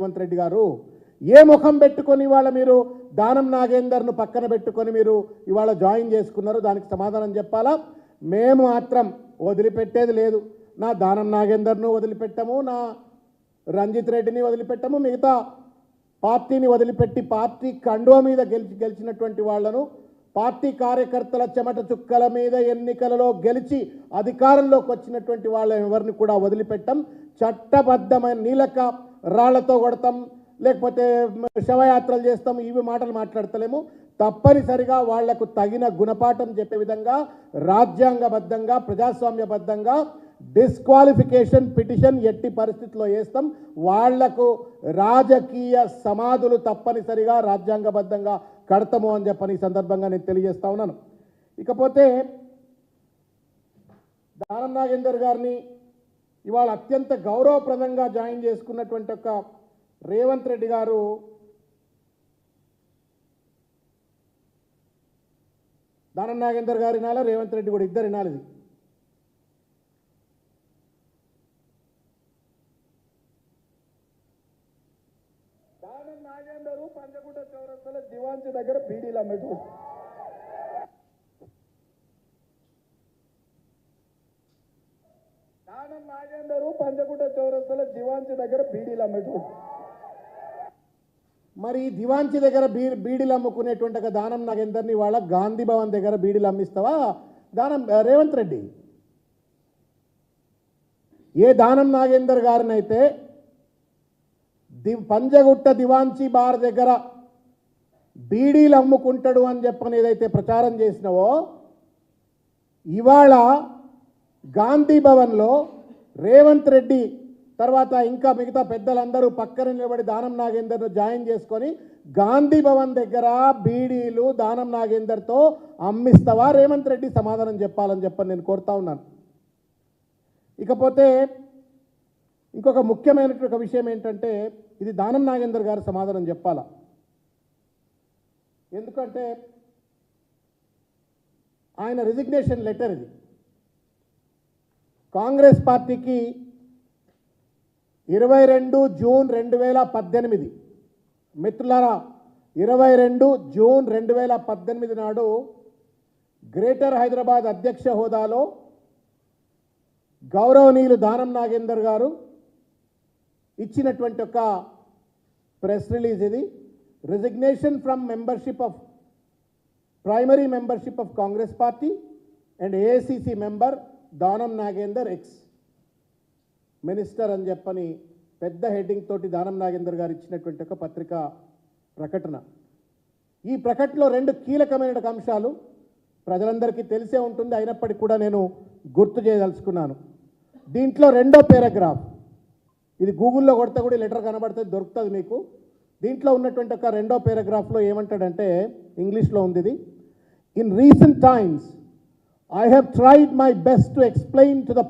రేవంత్ రెడ్డి గారు ఏ ముఖం పెట్టుకొని ఇవాళ మీరు దానం నాగేందర్ను పక్కన పెట్టుకొని మీరు ఇవాళ జాయిన్ చేసుకున్నారు? దానికి సమాధానం చెప్పాలా? మేము మాత్రం వదిలిపెట్టేది లేదు. నా దానం నాగేందర్ను వదిలిపెట్టము, నా రంజిత్ రెడ్డిని వదిలిపెట్టము, మిగతా పార్టీని వదిలిపెట్టి పార్టీ కండువ మీద గెలిచినటువంటి వాళ్లను, పార్టీ కార్యకర్తల చెమట చుక్కల మీద ఎన్నికలలో గెలిచి అధికారంలోకి వచ్చినటువంటి వాళ్ళని ఎవరిని కూడా వదిలిపెట్టం. చట్టబద్ధమైన నీలక రాళ్లతో కొడతాం, లేకపోతే శవయాత్రలు చేస్తాం, ఇవి మాటలు మాట్లాడతలేము. తప్పనిసరిగా వాళ్లకు తగిన గుణపాఠం చెప్పే విధంగా రాజ్యాంగబద్ధంగా ప్రజాస్వామ్యబద్ధంగా డిస్క్వాలిఫికేషన్ పిటిషన్ ఎట్టి పరిస్థితుల్లో వేస్తాం. వాళ్లకు రాజకీయ సమాధులు తప్పనిసరిగా రాజ్యాంగబద్ధంగా కడతాము అని చెప్పని ఈ సందర్భంగా నేను తెలియజేస్తా ఉన్నాను. ఇకపోతే దానం నాగేందర్ గారిని ఇవాళ అత్యంత గౌరవప్రదంగా జాయిన్ చేసుకున్నటువంటి ఒక రేవంత్ రెడ్డి గారు దానం నాగేందర్ గారు వినాలా, రేవంత్ రెడ్డి కూడా ఇద్దరు వినాలి. ఇది దానం నాగేందరు పంచగుట్ట చౌరస్తల దివాంచి దగ్గర బీడీలు అమ్మేటు. దానం నాగేందరు పంచగుట్ట చౌరస్తల దివాంచి దగ్గర బీడీలు అమ్మేటు. మరి దివాంచి దగ్గర బీడీలు అమ్ముకునేటువంటి దానం నాగేందర్ని వాళ్ళ గాంధీ భవన్ దగ్గర బీడీలు అమ్మిస్తావా దానం రేవంత్ రెడ్డి? ఏ దానం నాగేందర్ గారినైతే పంజగుట్ట దివాంచి బార్ దగ్గర బీడీలు అమ్ముకుంటాడు అని చెప్పని ఏదైతే ప్రచారం చేసినావో, ఇవాళ గాంధీ భవన్లో రేవంత్ రెడ్డి తర్వాత ఇంకా మిగతా పెద్దలందరూ పక్కన నిలబడి దానం నాగేందర్ను జాయిన్ చేసుకొని గాంధీ భవన్ దగ్గర బీడీలు దానం నాగేందర్తో అమ్మిస్తావా? రేవంత్ రెడ్డి సమాధానం చెప్పాలని చెప్పని నేను కోరుతా ఉన్నాను. ఇకపోతే ఇంకొక ముఖ్యమైనటువంటి విషయం ఏంటంటే, ఇది దానం నాగేందర్ గారు సమాధానం చెప్పాలా. ఎందుకంటే ఆయన రిజిగ్నేషన్ లెటర్ ఇది. కాంగ్రెస్ పార్టీకి 22 జూన్ 2018 మిత్రులారా, 22 జూన్ 2018 నాడు గ్రేటర్ హైదరాబాద్ అధ్యక్ష హోదాలో గౌరవనీయులు దానం నాగేందర్ గారు ఇచ్చినటువంటి ఒక ప్రెస్ రిలీజ్ ఇది. Resignation from membership of primary membership of Congress party and AICC member Danam Nagender ex minister అని చెప్పని పెద్ద హెడ్డింగ్ తోటి దానం నాగేందర్ గారు ఇచ్చినటువంటి ఒక పత్రికా ప్రకటన. ఈ ప్రకటనలో 2 కీలకమైన అంశాలు ప్రజలందరికీ తెలిసే ఉంటుంది, అయినప్పటికీ కూడా నేను గుర్తు చేయదలుచుకున్నాను. దీంట్లో 2వ పారాగ్రాఫ్, ఇది గూగుల్లో కొడితే కూడా లెటర్ కనబడుతుంది, దొరుకుతుంది మీకు. దీంట్లో ఉన్నటువంటి ఒక 2వ పారాగ్రాఫ్లో ఏమంటాడంటే, ఇంగ్లీష్లో ఉంది ఇది. In recent times I have tried my best to explain to the